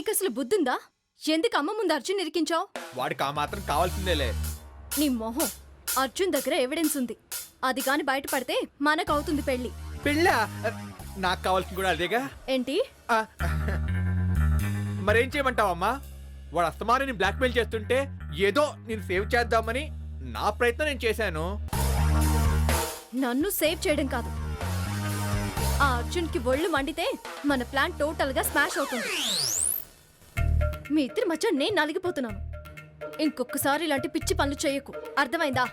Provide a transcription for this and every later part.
నీకసలు బుద్ధుందా? ఎందుకు అమ్మ ముందు అర్జున్ ఇరికించావు? వాడికి ఆ మాత్రం కావాల్సిందేలే. నీ మొహం. అర్జున్ దగ్గర ఎవిడెన్స్ ఉంది. అది కాని బయటపడితే మనకవుతుంది పెళ్లి. పెళ్ళా? నాకు కావాల్సింది కూడా అదేగా. ఏంటి? మరేం చేయమంటావమ్మా? వాడు అస్తమాని బ్లాక్మెయిల్ చేస్తుంటే ఏదో నేను సేవ్ చేద్దామని నా ప్రయత్నం నేను చేశాను. నన్ను సేవ్ చేయడం కాదు, ఆ అర్జున్ కి ఒళ్ళు మండితే మన ప్లాన్ టోటల్ గా స్మాష్ అవుతుంది. మీ ఇద్దరి మధ్య నేను నలిగిపోతున్నాను. ఇంకొకసారి ఇలాంటి పిచ్చి పనులు చేయకు, అర్థమైందా?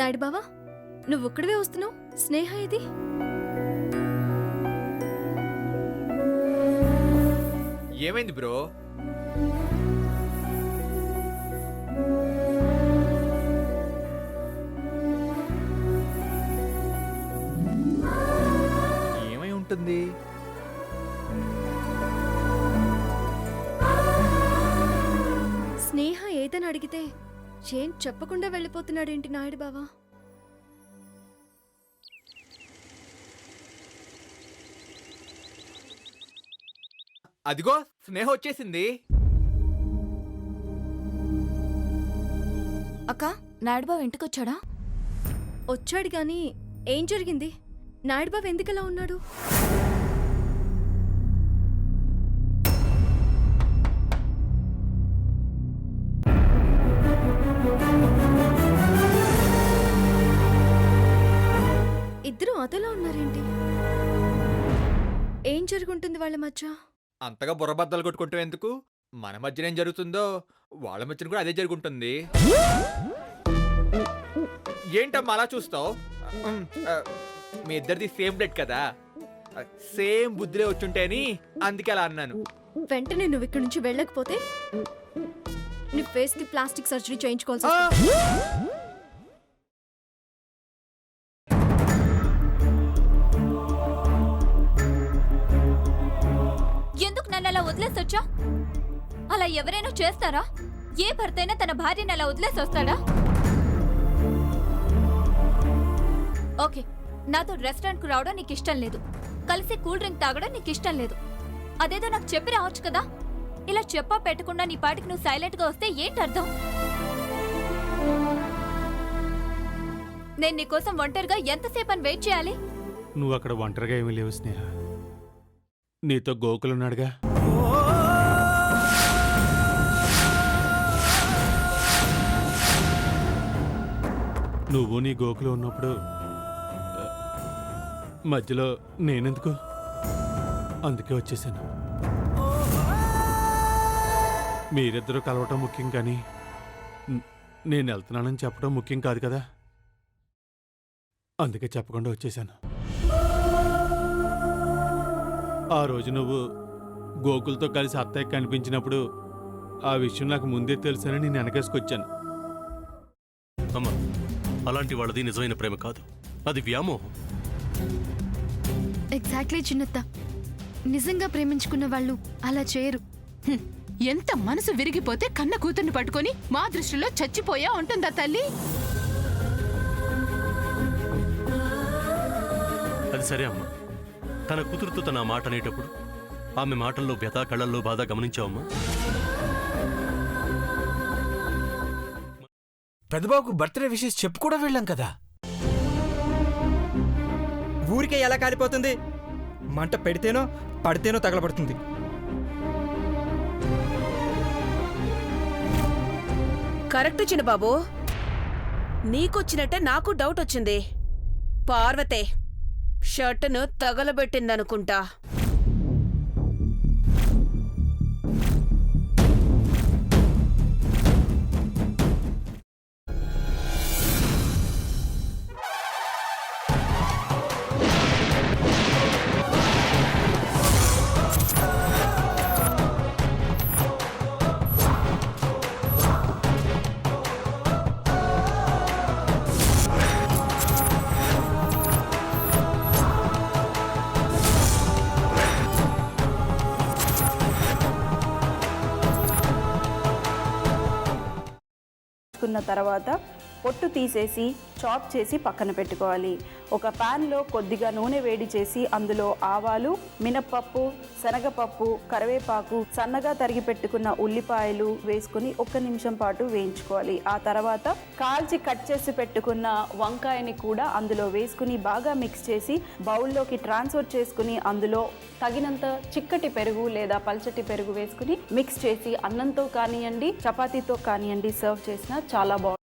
నాయుడు బావా, నువ్వు ఒక్కడివే వస్తున్నావు. స్నేహ ఇది ఏమైంది బ్రో? ఏమై ఉంటుంది? స్నేహ ఏదని అడిగితే ఏం చెప్పకుండా వెళ్ళిపోతున్నాడేంటి నాయుడు బావా? అదిగో స్నేహ వచ్చేసింది. అక్క, నాయుడు బావ ఇంటికొచ్చాడా? వచ్చాడు గాని ఏం జరిగింది? నాయుడు బావ ఎందుకలా ఉన్నాడు? ఇద్దరు అదలా ఉన్నారేంటి? ఏం జరుగుంటుంది వాళ్ళ మధ్య? అంతగా బుర్రబద్దలు కొట్టుకుంటూ ఎందుకు? మన మధ్యన ఏం జరుగుతుందో వాళ్ళ మధ్యన కూడా అదే జరుగుంటుంది. ఏంటమ్మా అలా చూస్తావు? మీ ఇద్దరిది సేమ్ బ్లడ్ కదా, సేమ్ బుద్ధిలే వచ్చుంటే అని అందుకే అలా అన్నాను. వెంటనే నువ్వు ఇక్కడి నుంచి వెళ్ళకపోతే నీ ఫేస్ కి ప్లాస్టిక్ సర్జరీ చేయించుకోవాల్సి ఆ! వస్తుంది. ఎందుకు నన్ను అలా వదిలేసొచ్చా? అలా ఎవరైనా చేస్తారా? ఏ భర్తైనా తన భార్యను అలా వదిలేసి వస్తాడా? ఓకే, నాతో రెస్టారెంట్కు రావడం నీకు ఇష్టం లేదు, కలిసి కూల్ డ్రింక్ తాగడం నీకు ఇష్టం లేదు. అదేదో నాకు చెప్పి రావచ్చు కదా. ఇలా చెప్పా పెట్టకుండా నీ పాటికి నువ్వు సైలెంట్ గా వస్తే ఏంటి అర్థం? నేను నీకోసం ఒంటరిగా ఎంతసేపు అని వెయిట్ చేయాలి? నువ్వు అక్కడ ఒంటరిగా ఏమీ లేవు స్నేహ, నీతో గోకులున్నాడుగా. నువ్వు నీ గోకులు ఉన్నప్పుడు మధ్యలో నేనెందుకు? అందుకే వచ్చేసాను. మీరిద్దరూ కలవటం ముఖ్యం, కానీ నేను వెళ్తున్నానని చెప్పడం ముఖ్యం కాదు కదా. అందుకే చెప్పకుండా వచ్చేసాను. ఆ రోజు నువ్వు గోకులతో కలిసి అత్తయ్య కనిపించినప్పుడు ఆ విషయం నాకు ముందే తెలుసని నేను వెనకేసుకొచ్చాను. అమ్మా, అలాంటి వాళ్ళది నిజమైన ప్రేమ కాదు, అది వ్యామోహం. ఎగ్జాక్ట్లీ చిన్నత్త, నిజంగా ప్రేమించుకున్న వాళ్ళు అలా చేయరు. ఎంత మనసు విరిగిపోతే కన్న కూతుర్ని పట్టుకొని మా దృష్టిలో చచ్చిపోయా ఉంటుందా తల్లి? అది సరే అమ్మా, తన కూతురుతో తన మాట అనేటప్పుడు ఆమె మాటల్లో వ్యథ, కళ్ళల్లో బాధ గమనించావమ్మా? పెద్దబాబుకు బర్త్డే విషెస్ చెప్పు కూడా వెళ్ళాం కదా. ఊరికే ఎలా కాలిపోతుంది? మంట పెడితేనో పడితేనో తగలబడుతుంది. కరెక్ట్ చిన్నబాబు, నీకొచ్చినట్టే నాకు డౌట్ వచ్చింది. పార్వతే షర్టును తగలబెట్టిందనుకుంటా. తర్వాత పొట్టు తీసేసి చాప్ చేసి పక్కన పెట్టుకోవాలి. ఒక ప్యాన్లో కొద్దిగా నూనె వేడి చేసి అందులో ఆవాలు, మినప్పప్పు, శనగపప్పు, కరివేపాకు, సన్నగా తరిగి పెట్టుకున్న ఉల్లిపాయలు వేసుకుని 1 నిమిషం పాటు వేయించుకోవాలి. ఆ తర్వాత కాల్చి కట్ చేసి పెట్టుకున్న వంకాయని కూడా అందులో వేసుకుని బాగా మిక్స్ చేసి బౌల్లోకి ట్రాన్స్ఫర్ చేసుకుని అందులో తగినంత చిక్కటి పెరుగు లేదా పల్చటి పెరుగు వేసుకుని మిక్స్ చేసి అన్నంతో కానివ్వండి, చపాతీతో కానివ్వండి సర్వ్ చేసినా చాలా బాగుంటుంది.